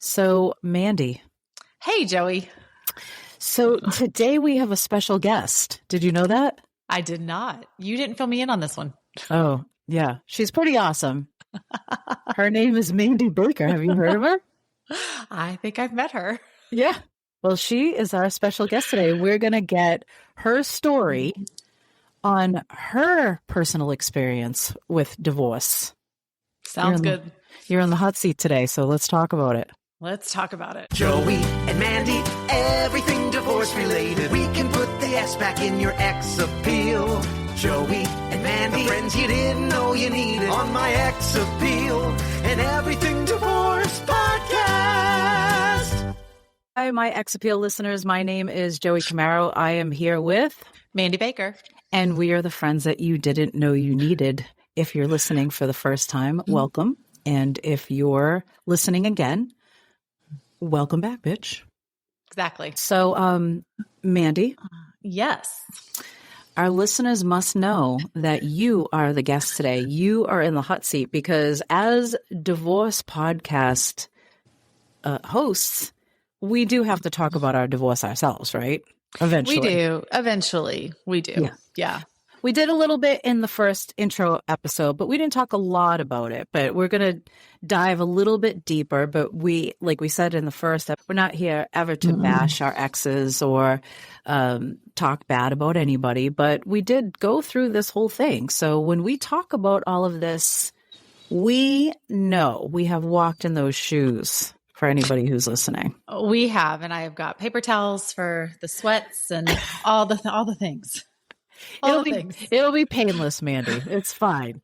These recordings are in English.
So, Mandy, Hey, Joey. so today we have a special guest. Did you know that? I did not. You didn't fill me in on this one. Oh, yeah. She's pretty awesome. Her name is Mandy Baker. Have you heard of her? I think I've met her. Yeah. Well, she is our special guest today. We're going to get her story on her personal experience with divorce. Sounds good. You're in the hot seat today, so let's talk about it. Let's talk about it. Joey and Mandy, everything divorce related. We can put the S back in your ex appeal. Joey and Mandy, the friends you didn't know you needed on my ex appeal. And everything divorce podcast. Hi, my ex appeal listeners. My name is Joey Camaro. I am here with Mandy Baker. And we are the friends that you didn't know you needed. If you're listening for the first time, welcome. And if you're listening again, welcome back, bitch. Exactly. So, Mandy. Yes. Our listeners must know that you are the guest today. You are in the hot seat because as divorce podcast hosts, we do have to talk about our divorce ourselves, right? Eventually. We do. Eventually. We do. Yeah. We did a little bit in the first intro episode, but we didn't talk a lot about it. But we're going to dive a little bit deeper. But we, like we said in the first episode, we're not here ever to bash our exes or talk bad about anybody. But we did go through this whole thing. So when we talk about all of this, we know we have walked in those shoes for anybody who's listening. We have, and I have got paper towels for the sweats and all the things. It'll be painless, Mandy. It's fine.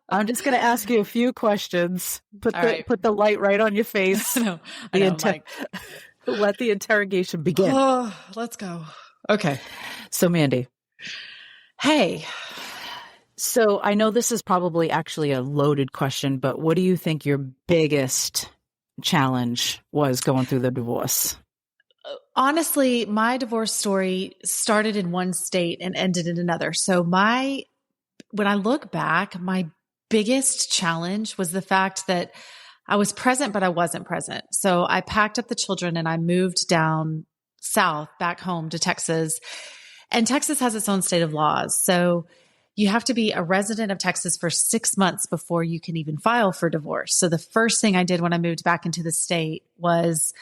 I'm just going to ask you a few questions. Put the light right on your face. I know, let the interrogation begin. Oh, let's go. Okay. So, Mandy. Hey. So I know this is probably actually a loaded question, but what do you think your biggest challenge was going through the divorce? Honestly, my divorce story started in one state and ended in another. So when I look back, my biggest challenge was the fact that I was present, but I wasn't present. So I packed up the children and I moved down south back home to Texas. And Texas has its own state of laws. So you have to be a resident of Texas for 6 months before you can even file for divorce. So the first thing I did when I moved back into the state was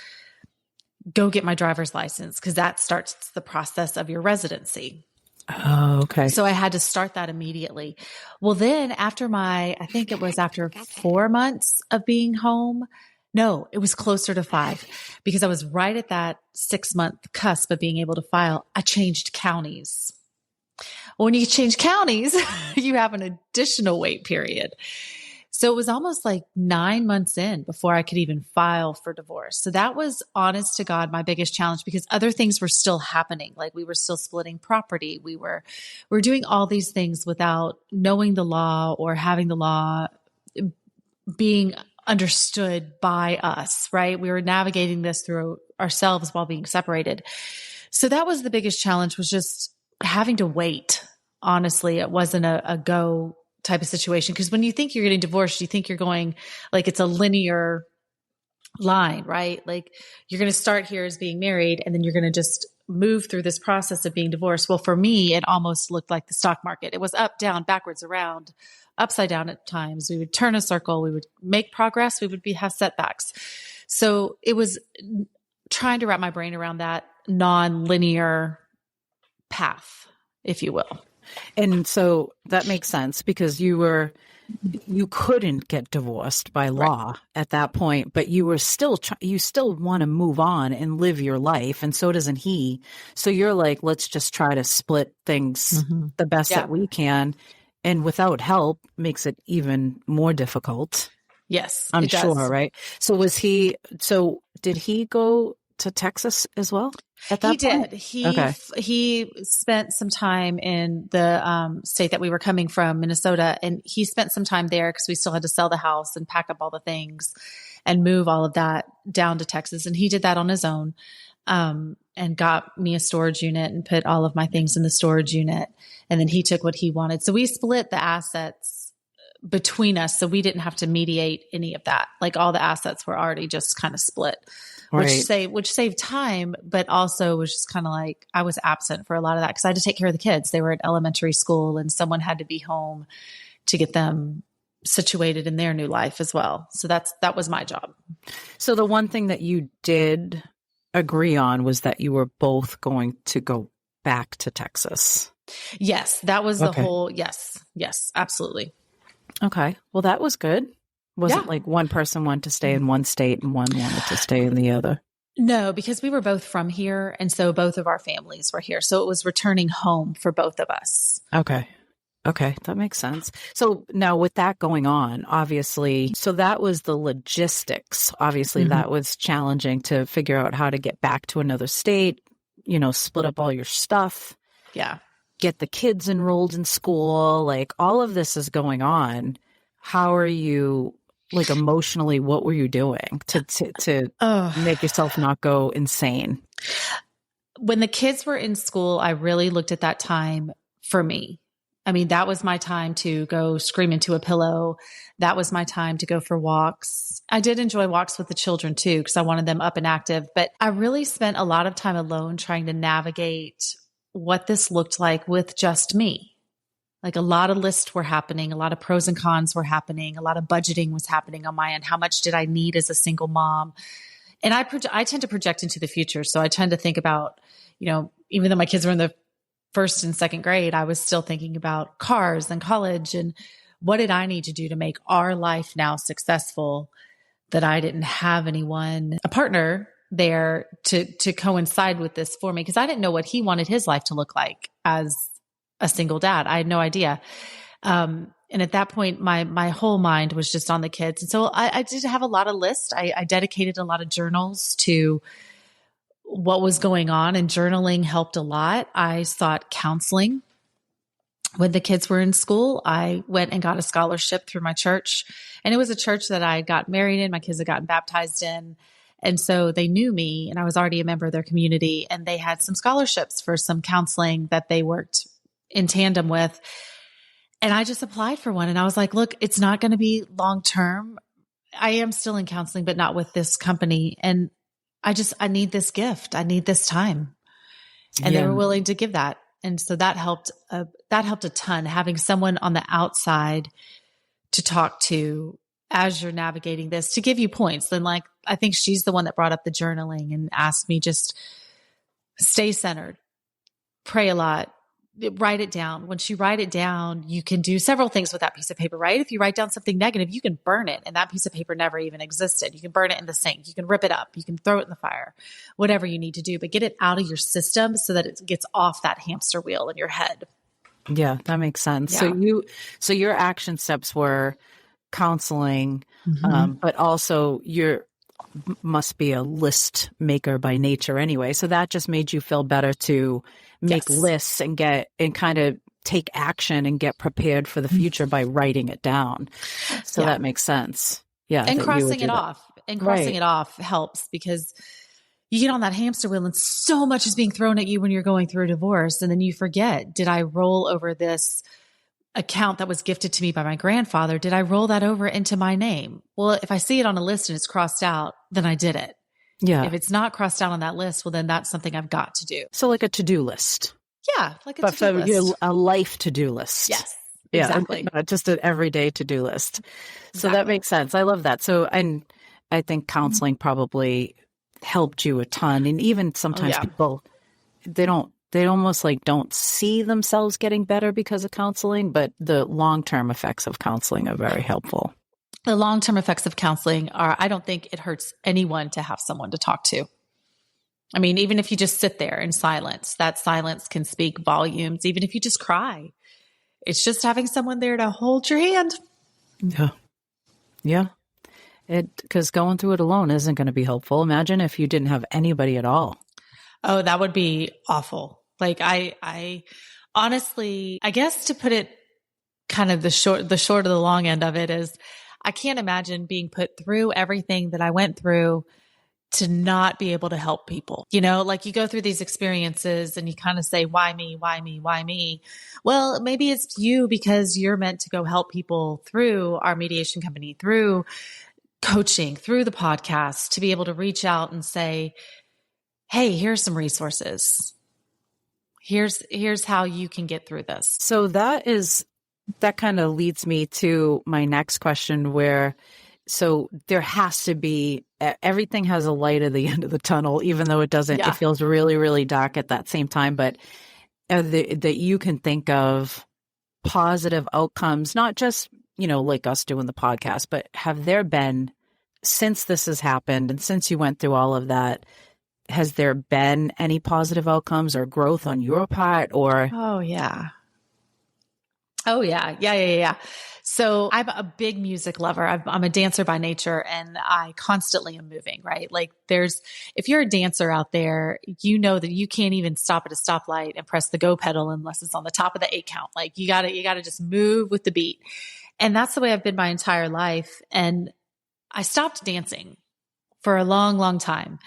go get my driver's license because that starts the process of your residency. Oh, okay. So I had to start that immediately. Well, then after I think it was after 4 months of being home. No, it was closer to 5 because I was right at that 6-month cusp of being able to file. I changed counties. When you change counties, you have an additional wait period. So it was almost like 9 months in before I could even file for divorce. So that was, honest to God, my biggest challenge because other things were still happening. Like we were still splitting property. We're doing all these things without knowing the law or having the law being understood by us, right? We were navigating this through ourselves while being separated. So that was the biggest challenge, was just having to wait. Honestly, it wasn't a go type of situation. Because when you think you're getting divorced, you think you're going like it's a linear line, right? Like you're going to start here as being married and then you're going to just move through this process of being divorced. Well, for me, it almost looked like the stock market. It was up, down, backwards, around, upside down at times. We would turn a circle. We would make progress. We would have setbacks. So it was trying to wrap my brain around that non-linear path, if you will. And so that makes sense because you couldn't get divorced by law at that point, but you were still, you still want to move on and live your life. And so doesn't he. So you're like, let's just try to split things the best that we can. And without help makes it even more difficult. Yes, I'm sure. Right. So did he go to Texas as well at that point? He did. He spent some time in the state that we were coming from, Minnesota, and he spent some time there because we still had to sell the house and pack up all the things and move all of that down to Texas. And he did that on his own and got me a storage unit and put all of my things in the storage unit. And then he took what he wanted. So we split the assets between us. So we didn't have to mediate any of that. Like all the assets were already just kind of split, which saved time, but also was just kind of like, I was absent for a lot of that because I had to take care of the kids. They were at elementary school and someone had to be home to get them situated in their new life as well. So that was my job. So the one thing that you did agree on was that you were both going to go back to Texas. Yes, that was the whole, yes, absolutely. Okay. Well, that was good. Was it like one person wanted to stay in one state and one wanted to stay in the other? No, because we were both from here. And so both of our families were here. So it was returning home for both of us. Okay. Okay. That makes sense. So now with that going on, obviously, so that was the logistics. Obviously, that was challenging to figure out how to get back to another state, split up all your stuff. Yeah. Get the kids enrolled in school, like all of this is going on. How are you, like emotionally, what were you doing to make yourself not go insane? When the kids were in school, I really looked at that time for me. I mean, that was my time to go scream into a pillow. That was my time to go for walks. I did enjoy walks with the children too, because I wanted them up and active, but I really spent a lot of time alone trying to navigate what this looked like with just me. Like a lot of lists were happening, a lot of pros and cons were happening, a lot of budgeting was happening on my end. How much did I need as a single mom? And I tend to project into the future. So I tend to think about, even though my kids were in the first and second grade, I was still thinking about cars and college and what did I need to do to make our life now successful, that I didn't have anyone, a partner there to coincide with this for me, because I didn't know what he wanted his life to look like as a single dad. I had no idea. And at that point, my whole mind was just on the kids. And so I did have a lot of lists. I dedicated a lot of journals to what was going on, and journaling helped a lot. I sought counseling. When the kids were in school, I went and got a scholarship through my church. And it was a church that I got married in. My kids had gotten baptized in. And so they knew me and I was already a member of their community, and they had some scholarships for some counseling that they worked in tandem with. And I just applied for one and I was like, look, it's not going to be long-term. I am still in counseling, but not with this company. And I need this gift. I need this time. And they were willing to give that. And so that helped a ton, having someone on the outside to talk to as you're navigating this, to give you points. Then I think she's the one that brought up the journaling and asked me just stay centered, pray a lot, write it down. Once you write it down, you can do several things with that piece of paper, right? If you write down something negative, you can burn it and that piece of paper never even existed. You can burn it in the sink. You can rip it up. You can throw it in the fire, whatever you need to do, but get it out of your system so that it gets off that hamster wheel in your head. Yeah, that makes sense. Yeah. So your action steps were counseling, but also must be a list maker by nature anyway. So that just made you feel better to make lists and kind of take action and get prepared for the future by writing it down. So that makes sense. Yeah. And crossing it off. And crossing it off helps, because you get on that hamster wheel and so much is being thrown at you when you're going through a divorce. And then you forget, did I roll over this account that was gifted to me by my grandfather? Did I roll that over into my name? Well, if I see it on a list and it's crossed out, then I did it. Yeah. If it's not crossed out on that list, well, then that's something I've got to do. So like a to-do list. Yeah. Like a to-do list. A life to-do list. Yes. Yeah, exactly. Not just an everyday to-do list. So that makes sense. I love that. So, and I think counseling probably helped you a ton. And even sometimes people, they almost don't see themselves getting better because of counseling, but the long-term effects of counseling are very helpful. The long-term effects of counseling are, I don't think it hurts anyone to have someone to talk to. I mean, even if you just sit there in silence, that silence can speak volumes. Even if you just cry, it's just having someone there to hold your hand. Yeah. Yeah. Because going through it alone isn't going to be helpful. Imagine if you didn't have anybody at all. Oh, that would be awful. Like I honestly, I guess to put it kind of the short of the long end of it is, I can't imagine being put through everything that I went through to not be able to help people. You know, like you go through these experiences and you kind of say, why me? Why me? Why me? Well, maybe it's you because you're meant to go help people through our mediation company, through coaching, through the podcast, to be able to reach out and say, hey, here's some resources. Here's how you can get through this. So that kind of leads me to my next question so there has to be, everything has a light at the end of the tunnel, even though it doesn't, it feels really, really dark at that same time, but that you can think of positive outcomes, not just, like us doing the podcast, but have there been, since this has happened and since you went through all of that, has there been any positive outcomes or growth on your part or? Oh, yeah. Yeah. So I'm a big music lover. I'm a dancer by nature and I constantly am moving, right? Like if you're a dancer out there, you know that you can't even stop at a stoplight and press the go pedal unless it's on the top of the 8 count. Like you gotta just move with the beat. And that's the way I've been my entire life. And I stopped dancing for a long, long time.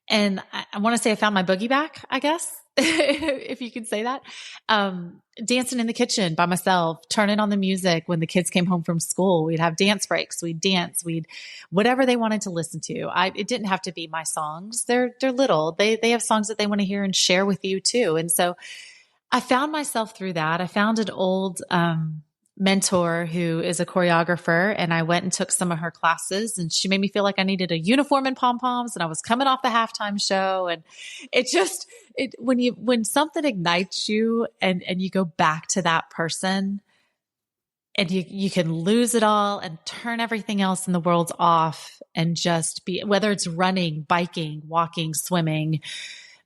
And I want to say I found my boogie back, I guess, if you could say that. Dancing in the kitchen by myself, turning on the music when the kids came home from school. We'd have dance breaks. We'd dance. Whatever they wanted to listen to. It didn't have to be my songs. They're little. They have songs that they want to hear and share with you too. And so I found myself through that. I found an old, mentor who is a choreographer, and I went and took some of her classes, and she made me feel like I needed a uniform and pom-poms, and I was coming off the halftime show. And when something ignites you and you go back to that person and you can lose it all and turn everything else in the world off and just be, whether it's running, biking, walking, swimming,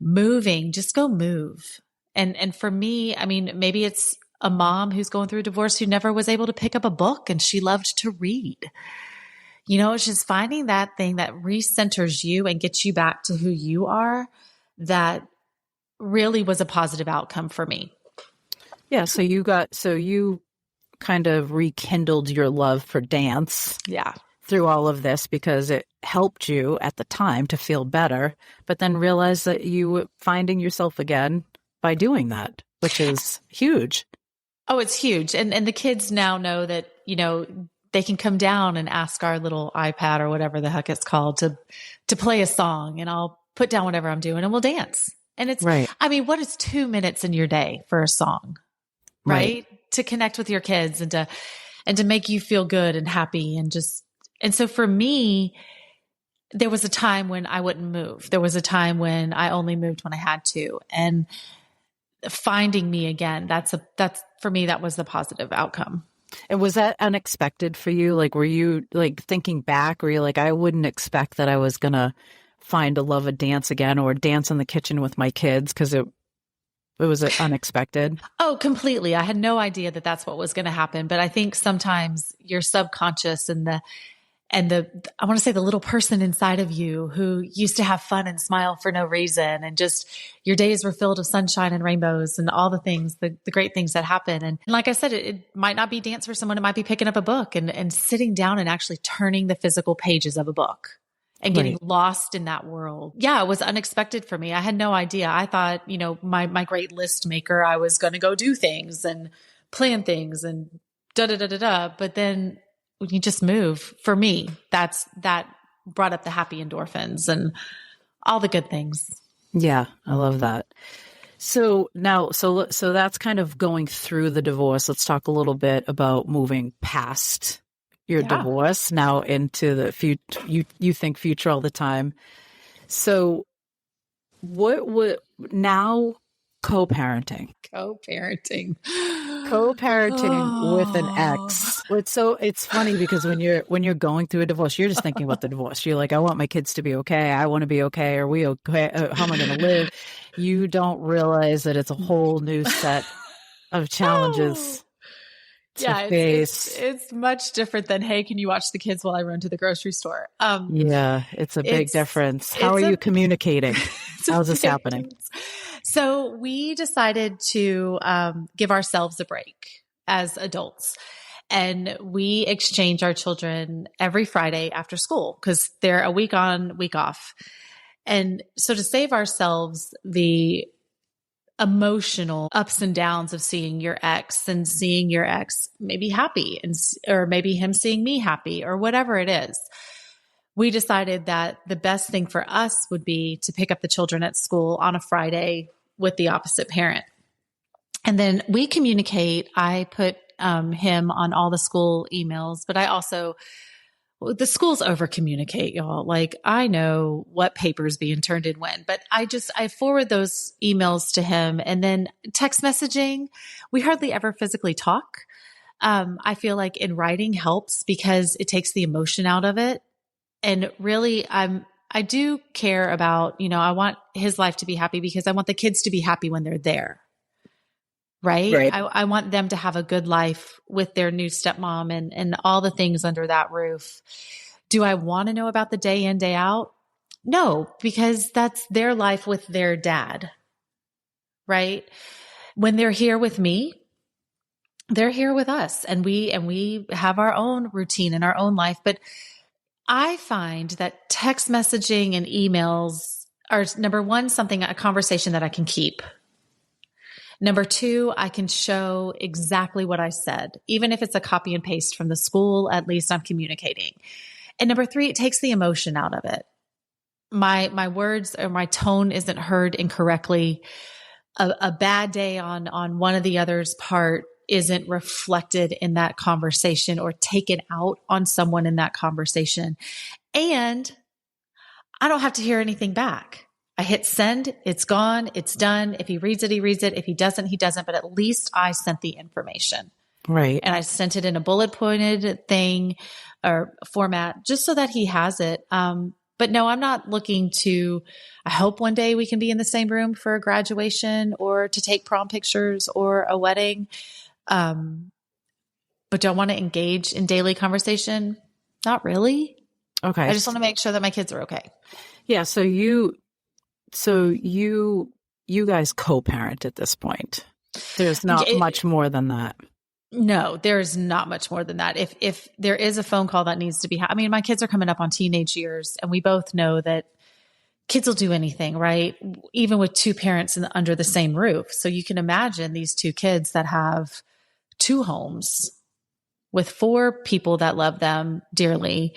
moving, just go move. And for me, I mean, maybe it's a mom who's going through a divorce who never was able to pick up a book and she loved to read. It's just finding that thing that recenters you and gets you back to who you are. That really was a positive outcome for me. Yeah. So you kind of rekindled your love for dance. Yeah. Through all of this because it helped you at the time to feel better, but then realize that you were finding yourself again by doing that, which is huge. Oh, it's huge. And the kids now know that, they can come down and ask our little iPad or whatever the heck it's called to play a song, and I'll put down whatever I'm doing and we'll dance. And it's, right. I mean, what is 2 minutes in your day for a song, right? To connect with your kids and to make you feel good and happy and so for me, there was a time when I wouldn't move. There was a time when I only moved when I had to, and finding me again, that's for me, that was the positive outcome. And was that unexpected for you? Like, were you like thinking back, were you like, I wouldn't expect that I was going to find a love of dance again or dance in the kitchen with my kids? Cause it was unexpected. Oh, completely. I had no idea that that's what was going to happen. But I think sometimes your subconscious and I want to say the little person inside of you who used to have fun and smile for no reason. And just your days were filled with sunshine and rainbows and all the things, the great things that happen. And like I said, it might not be dance for someone. It might be picking up a book and sitting down and actually turning the physical pages of a book and getting lost in that world. Yeah, it was unexpected for me. I had no idea. I thought, my great list maker, I was going to go do things and plan things and But then when you just move, for me, that brought up the happy endorphins and all the good things. Yeah, I love that. So now, so that's kind of going through the divorce. Let's talk a little bit about moving past your divorce now into the future. You think future all the time. So what would now co-parenting with an ex. It's funny because when you're going through a divorce, you're just thinking about the divorce. You're like, I want my kids to be okay. I want to be okay. Are we okay? How am I going to live? You don't realize that it's a whole new set of challenges. It's much different than, hey, can you watch the kids while I run to the grocery store? Yeah, it's a big difference. How are you communicating? How's this happening? So we decided to give ourselves a break as adults. And we exchange our children every Friday after school because they're a week on, week off. And so to save ourselves the emotional ups and downs of seeing your ex and seeing your ex maybe happy or maybe him seeing me happy or whatever it is, we decided that the best thing for us would be to pick up the children at school on a Friday with the opposite parent. And then we communicate. I put him on all the school emails, but I also, the schools over communicate, y'all. Like I know what paper's being turned in when, but I forward those emails to him, and then text messaging. We hardly ever physically talk. I feel like in writing helps because it takes the emotion out of it. And really, I do care about, I want his life to be happy because I want the kids to be happy when they're there. Right. I want them to have a good life with their new stepmom and all the things under that roof. Do I want to know about the day in, day out? No, because that's their life with their dad. Right. When they're here with me, they're here with us, and we have our own routine and our own life. But I find that text messaging and emails are, number one, a conversation that I can keep. Number two, I can show exactly what I said. Even if it's a copy and paste from the school, at least I'm communicating. And number three, it takes the emotion out of it. My words or my tone isn't heard incorrectly. A bad day on one of the other's part isn't reflected in that conversation or taken out on someone in that conversation. And I don't have to hear anything back. I hit send, it's gone, it's done. If he reads it, he reads it. If he doesn't, he doesn't. But at least I sent the information. Right. And I sent it in a bullet pointed thing or format just so that he has it. But no, I'm not looking I hope one day we can be in the same room for a graduation or to take prom pictures or a wedding. But do I want to engage in daily conversation? Not really. Okay. I just want to make sure that my kids are okay. Yeah. So you guys co-parent at this point. There's not much more than that. No, there's not much more than that. If there is a phone call that needs to be, my kids are coming up on teenage years, and we both know that kids will do anything, right? Even with two parents under the same roof. So you can imagine these two kids that have two homes with four people that love them dearly,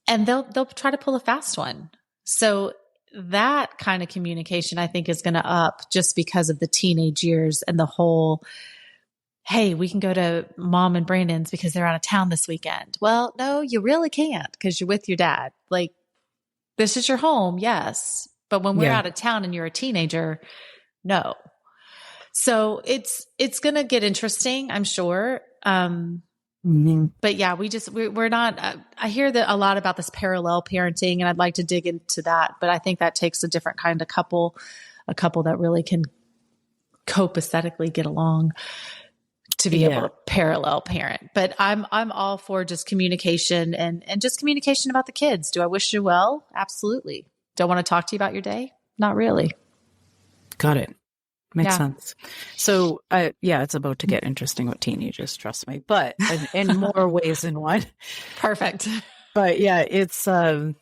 and they'll try to pull a fast one. So that kind of communication, I think, is going to up just because of the teenage years and the whole, hey, we can go to mom and Brandon's because they're out of town this weekend. Well, no, you really can't because you're with your dad. Like, this is your home, yes. But when we're out of town and you're a teenager, no. So it's going to get interesting, I'm sure. But yeah, we're not, I hear that a lot about this parallel parenting, and I'd like to dig into that, but I think that takes a different kind of couple, a couple that really can copacetically get along to be able to parallel parent. But I'm all for just communication and just communication about the kids. Do I wish you well? Absolutely. Do I want to talk to you about your day? Not really. Got it. Makes sense. So, it's about to get interesting with teenagers, trust me, but in more ways than one. Perfect. But yeah, it's, I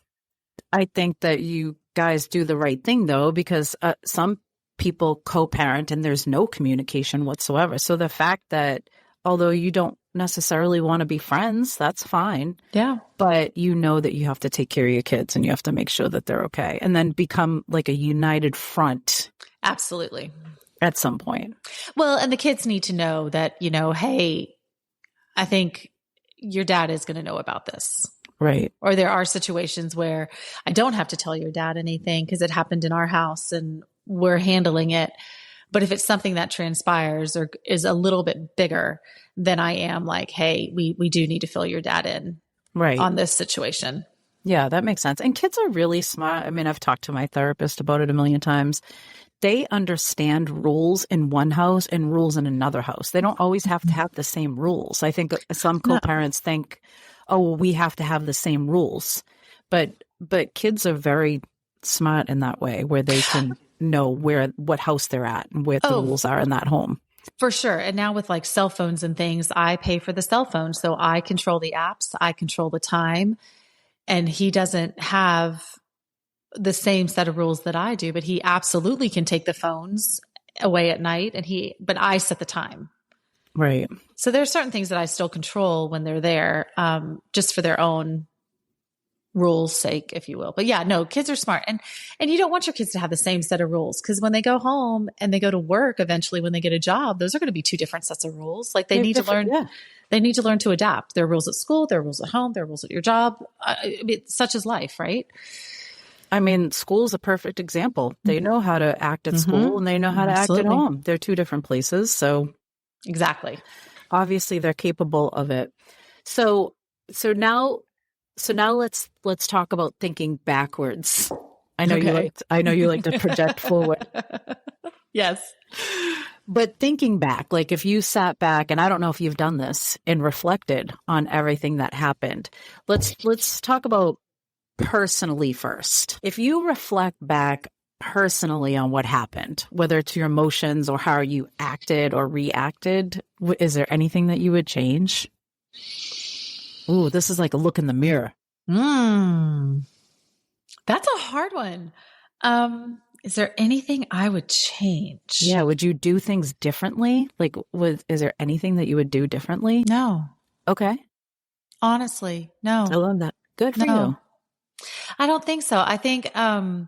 think that you guys do the right thing though, because some people co-parent and there's no communication whatsoever. So the fact that although you don't necessarily want to be friends, that's fine. Yeah. But you know that you have to take care of your kids and you have to make sure that they're okay, and then become like a united front. Absolutely. At some point. Well, and the kids need to know that, hey, I think your dad is going to know about this. Right. Or there are situations where I don't have to tell your dad anything because it happened in our house and we're handling it. But if it's something that transpires or is a little bit bigger, then I am like, hey, we do need to fill your dad in on this situation. Yeah, that makes sense. And kids are really smart. I've talked to my therapist about it a million times. They understand rules in one house and rules in another house. They don't always have to have the same rules. I think some co-parents think, oh, well, we have to have the same rules. But kids are very smart in that way, where they can know what house they're at and where the rules are in that home. For sure. And now with like cell phones and things, I pay for the cell phone. So I control the apps, I control the time, and he doesn't have the same set of rules that I do, but he absolutely can take the phones away at night but I set the time. Right. So there's certain things that I still control when they're there, just for their own rules sake, if you will. But yeah, no, kids are smart. And you don't want your kids to have the same set of rules, because when they go home and they go to work, eventually when they get a job, those are going to be two different sets of rules. Like they need to learn, they need to learn to adapt. There are rules at school, there are rules at home, there are rules at your job. Such is life, right? I mean, school's a perfect example. They know how to act at school and they know how to act at home. They're two different places. So exactly. Obviously they're capable of it. So now let's talk about thinking backwards. I know you like to project forward. Yes. But thinking back, like if you sat back, and I don't know if you've done this and reflected on everything that happened. Let's talk about personally first. If you reflect back personally on what happened, whether it's your emotions or how you acted or reacted, is there anything that you would change? Ooh, this is like a look in the mirror. That's a hard one. Is there anything I would change? Yeah. Would you do things differently? Like, is there anything that you would do differently? No. Okay. Honestly, no. I love that. Good for you. I don't think so. I think I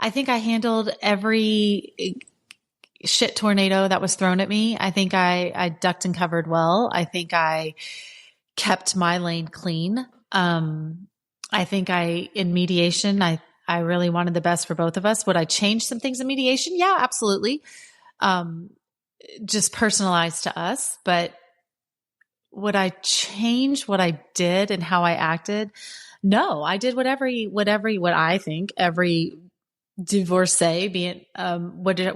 handled every shit tornado that was thrown at me. I think I ducked and covered well. I think I kept my lane clean. I think in mediation, I really wanted the best for both of us. Would I change some things in mediation? Yeah, absolutely. Just personalized to us, but would I change what I did and how I acted? No, I did what I think every divorcee, be it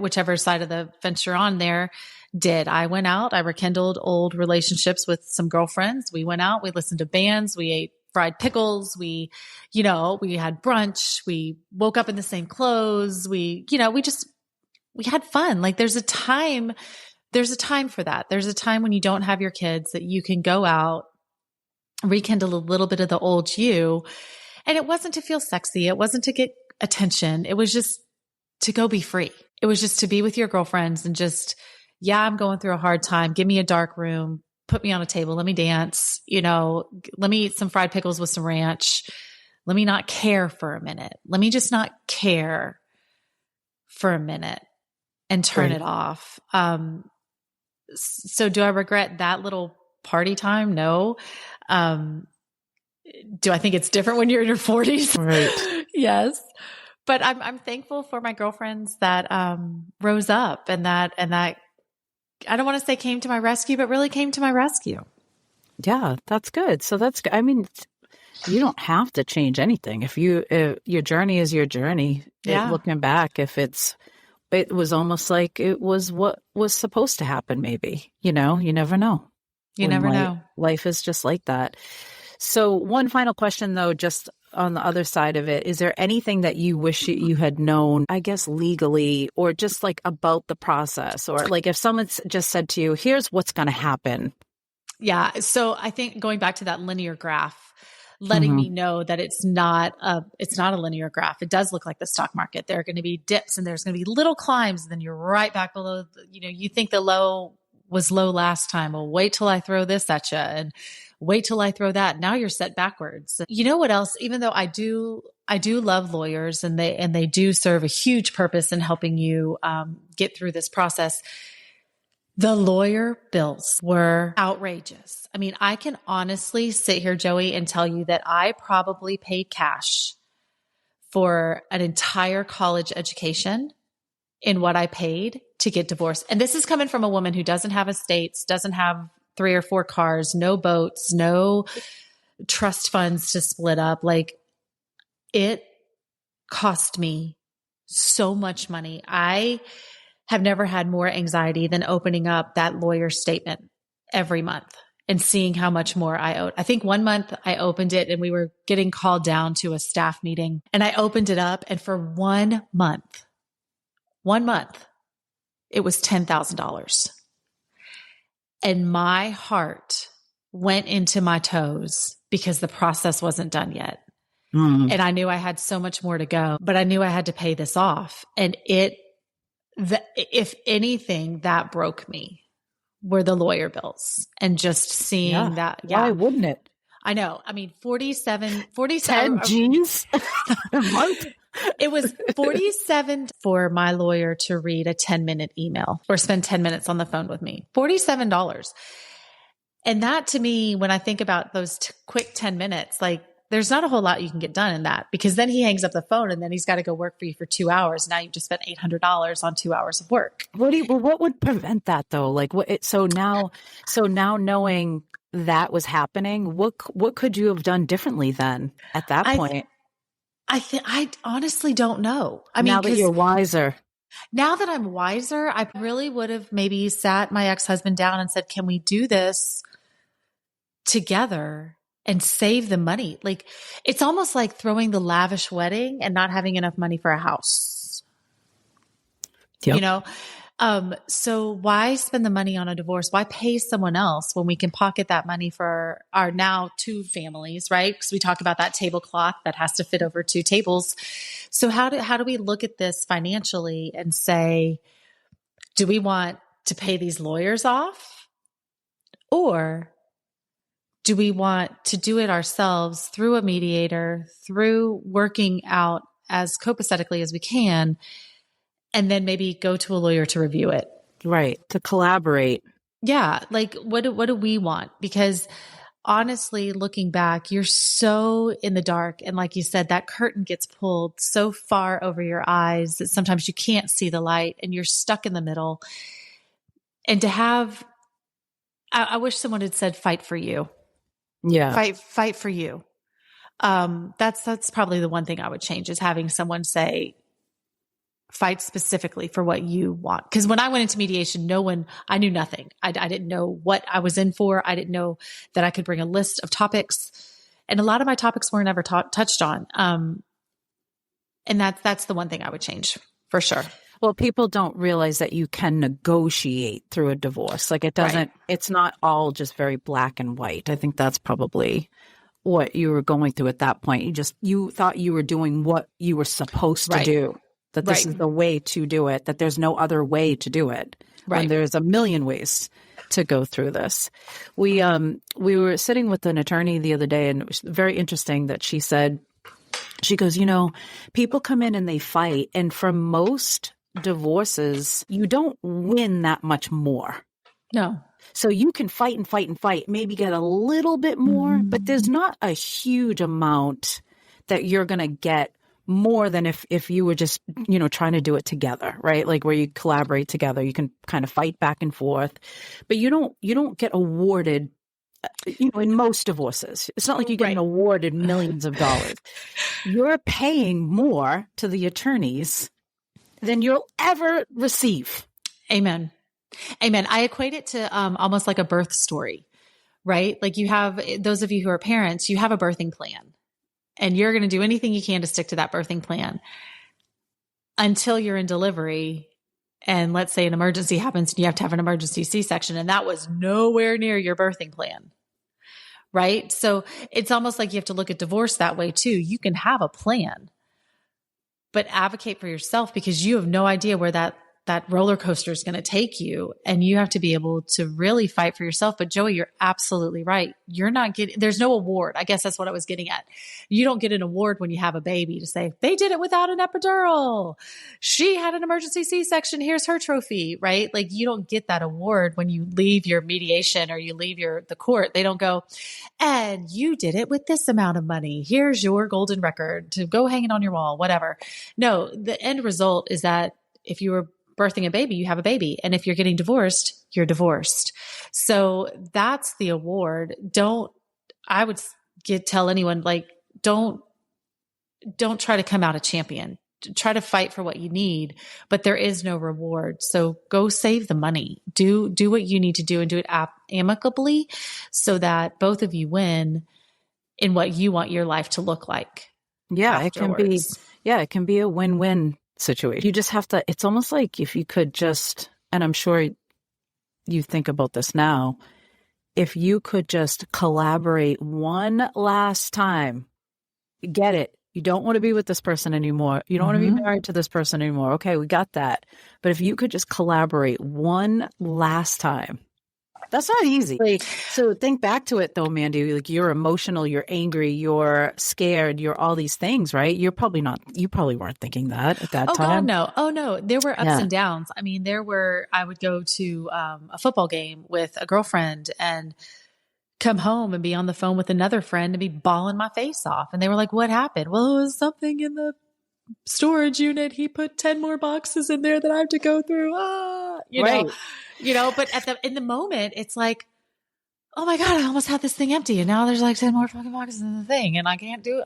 whichever side of the fence you're on there, did. I went out, I rekindled old relationships with some girlfriends. We went out, we listened to bands, we ate fried pickles, we had brunch, we woke up in the same clothes, we had fun. Like there's a time for that. There's a time when you don't have your kids that you can go out, rekindle a little bit of the old you. And it wasn't to feel sexy. It wasn't to get attention. It was just to go be free. It was just to be with your girlfriends and just, I'm going through a hard time. Give me a dark room, put me on a table. Let me dance, let me eat some fried pickles with some ranch. Let me not care for a minute. Let me just not care for a minute and turn it off. So do I regret that little party time? No. Do I think it's different when you're in your 40s? Right. Yes. But I'm thankful for my girlfriends that rose up and that I don't want to say came to my rescue, but really came to my rescue. Yeah, that's good. So I mean, you don't have to change anything. If your journey is your journey, looking back, it was almost like it was what was supposed to happen. Maybe, you never know. You never know. Life is just like that. So one final question though, just on the other side of it, is there anything that you wish you had known, I guess legally, or just like about the process, or like if someone's just said to you, here's what's going to happen? Yeah. So I think going back to that linear graph, letting me know that it's not a linear graph. It does look like the stock market. There are going to be dips and there's going to be little climbs. And then you're right back below, you think the low was low last time. Well, wait till I throw this at you and wait till I throw that. Now you're set backwards. You know what else? Even though I do love lawyers and they do serve a huge purpose in helping you get through this process. The lawyer bills were outrageous. I mean, I can honestly sit here, Joey, and tell you that I probably paid cash for an entire college education in what I paid to get divorced. And this is coming from a woman who doesn't have estates, doesn't have 3 or 4 cars, no boats, no trust funds to split up. Like it cost me so much money. I have never had more anxiety than opening up that lawyer statement every month and seeing how much more I owed. I think one month I opened it and we were getting called down to a staff meeting and I opened it up and for 1 month, it was $10,000. And my heart went into my toes because the process wasn't done yet. Mm. And I knew I had so much more to go, but I knew I had to pay this off. And if anything, that broke me were the lawyer bills and just seeing that. Yeah. Why wouldn't it? I know. I mean, 47, 10 G's a month. It was 47 for my lawyer to read a 10-minute email or spend 10 minutes on the phone with me. $47. And that to me, when I think about those quick 10 minutes, like there's not a whole lot you can get done in that, because then he hangs up the phone and then he's got to go work for you for 2 hours. Now you've just spent $800 on 2 hours of work. What would prevent that though? Like so now knowing that was happening, what could you have done differently then at that point? I honestly don't know. I mean, now that you're wiser. Now that I'm wiser, I really would have maybe sat my ex-husband down and said, can we do this together and save the money? Like, it's almost like throwing the lavish wedding and not having enough money for a house. Yep. You know? So why spend the money on a divorce? Why pay someone else when we can pocket that money for our now 2 families, right? Because we talk about that tablecloth that has to fit over 2 tables. So how do we look at this financially and say, do we want to pay these lawyers off? Or do we want to do it ourselves through a mediator, through working out as copacetically as we can, and then maybe go to a lawyer to review it? Right. To collaborate. Yeah. Like what do we want? Because honestly, looking back, you're so in the dark. And like you said, that curtain gets pulled so far over your eyes that sometimes you can't see the light and you're stuck in the middle. And to have, I wish someone had said, fight for you. Yeah. Fight for you. That's probably the one thing I would change, is having someone say, fight specifically for what you want. Because when I went into mediation, I knew nothing. I didn't know what I was in for. I didn't know that I could bring a list of topics. And a lot of my topics weren't ever touched on. And that's the one thing I would change for sure. Well, people don't realize that you can negotiate through a divorce. Like it's not all just very black and white. I think that's probably what you were going through at that point. You thought you were doing what you were supposed to do. That this is the way to do it, that there's no other way to do it. Right. And there's a million ways to go through this. We were sitting with an attorney the other day, and it was very interesting that she goes, people come in and they fight. And for most divorces, you don't win that much more. No. So you can fight and fight and fight, maybe get a little bit more, but there's not a huge amount that you're going to get more than if you were just, trying to do it together, right? Like where you collaborate together, you can kind of fight back and forth, but you don't get awarded, in most divorces. It's not like you're getting awarded millions of dollars. You're paying more to the attorneys than you'll ever receive. Amen. Amen. I equate it to almost like a birth story, right? Like you have, those of you who are parents, you have a birthing plan. And you're going to do anything you can to stick to that birthing plan until you're in delivery. And let's say an emergency happens and you have to have an emergency C-section, and that was nowhere near your birthing plan, right? So it's almost like you have to look at divorce that way too. You can have a plan, but advocate for yourself, because you have no idea where that roller coaster is going to take you. And you have to be able to really fight for yourself. But Joey, you're absolutely right. There's no award. I guess that's what I was getting at. You don't get an award when you have a baby to say, they did it without an epidural. She had an emergency C-section. Here's her trophy, right? Like you don't get that award when you leave your mediation or you leave the court. They don't go, and you did it with this amount of money. Here's your golden record to go hang it on your wall, whatever. No, the end result is that if you were birthing a baby, you have a baby. And if you're getting divorced, you're divorced. So that's the award. I would tell anyone, like, don't try to come out a champion. Try to fight for what you need, but there is no reward. So go save the money. Do what you need to do, and do it amicably so that both of you win in what you want your life to look like. Yeah, afterwards. it can be a win-win situation. You just have to, it's almost like if you could just, and I'm sure you think about this now, if you could just collaborate one last time, get it. You don't want to be with this person anymore. You don't want to be married to this person anymore. Okay, we got that. But if you could just collaborate one last time, that's not easy. Like, so think back to it though, Mandy. Like, you're emotional, you're angry, you're scared, you're all these things, right? You probably weren't thinking that at that time. God, no. Oh no. There were ups and downs. I mean, I would go to a football game with a girlfriend and come home and be on the phone with another friend and be bawling my face off. And they were like, what happened? Well, it was something in the storage unit. He put 10 more boxes in there that I have to go through. But in the moment, it's like, oh my God, I almost had this thing empty. And now there's like 10 more fucking boxes in the thing. And I can't deal.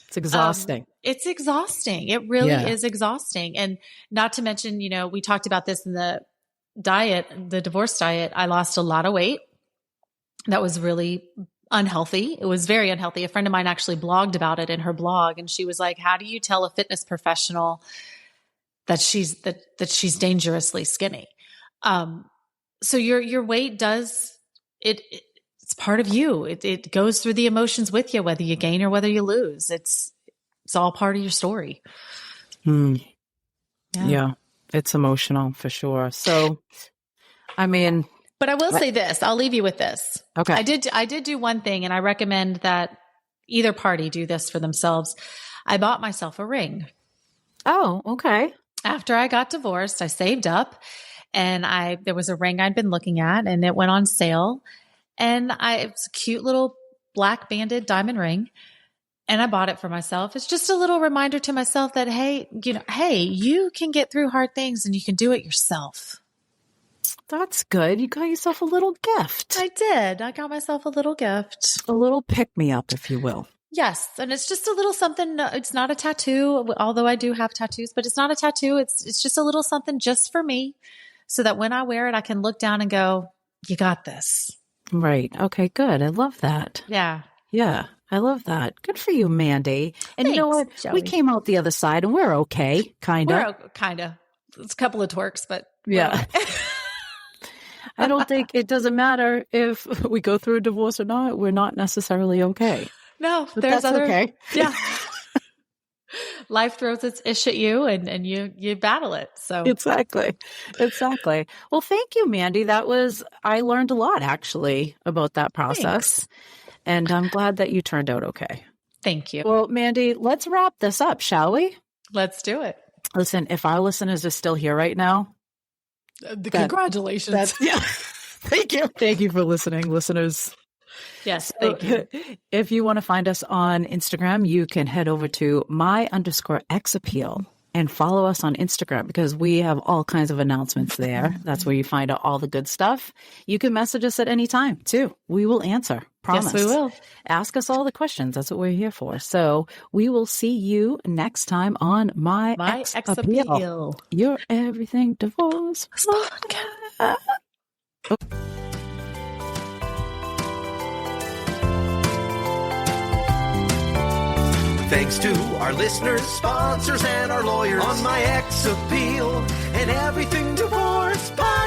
It's exhausting. It's exhausting. It really is exhausting. And not to mention, we talked about this in the divorce diet. I lost a lot of weight. That was really unhealthy. It was very unhealthy. A friend of mine actually blogged about it in her blog. And she was like, how do you tell a fitness professional that she's dangerously skinny? So your weight it's part of you. It goes through the emotions with you, whether you gain or whether you lose. It's all part of your story. Yeah, it's emotional for sure. So, I mean, but I will say this, I'll leave you with this. Okay. I did do one thing, and I recommend that either party do this for themselves. I bought myself a ring. Oh, okay. After I got divorced, I saved up, and there was a ring I'd been looking at, and it went on sale. And it was a cute little black banded diamond ring. And I bought it for myself. It's just a little reminder to myself that, hey, you can get through hard things and you can do it yourself. That's good. You got yourself a little gift. I did. I got myself a little gift. A little pick-me-up, if you will. Yes. And it's just a little something. It's not a tattoo, although I do have tattoos, but it's not a tattoo. It's just a little something just for me so that when I wear it, I can look down and go, you got this. Right. Okay, good. I love that. Yeah. Yeah. I love that. Good for you, Mandy. And Thanks, you know what? Joey. We came out the other side and we're okay, kind of. We're kind of. It's a couple of twerks, but yeah. I don't think it doesn't matter if we go through a divorce or not. We're not necessarily okay. No, But there's that's other. okay. Yeah. Life throws its ish at you and you battle it. So Exactly. Well, thank you, Mandy. I learned a lot actually about that process. Thanks. And I'm glad that you turned out okay. Thank you. Well, Mandy, let's wrap this up, shall we? Let's do it. Listen, if our listeners are still here right now, Congratulations. yeah. Thank you. Thank you for listening, listeners. Yes. Thank you. If you want to find us on Instagram, you can head over to my_xappeal and follow us on Instagram because we have all kinds of announcements there. That's where you find out all the good stuff. You can message us at any time too. We will answer. Promise. Yes, we will. Ask us all the questions. That's what we're here for. So we will see you next time on My Ex Appeal. Your Everything Divorce Podcast. Thanks to our listeners, sponsors, and our lawyers on My Ex Appeal and Everything Divorce Podcast.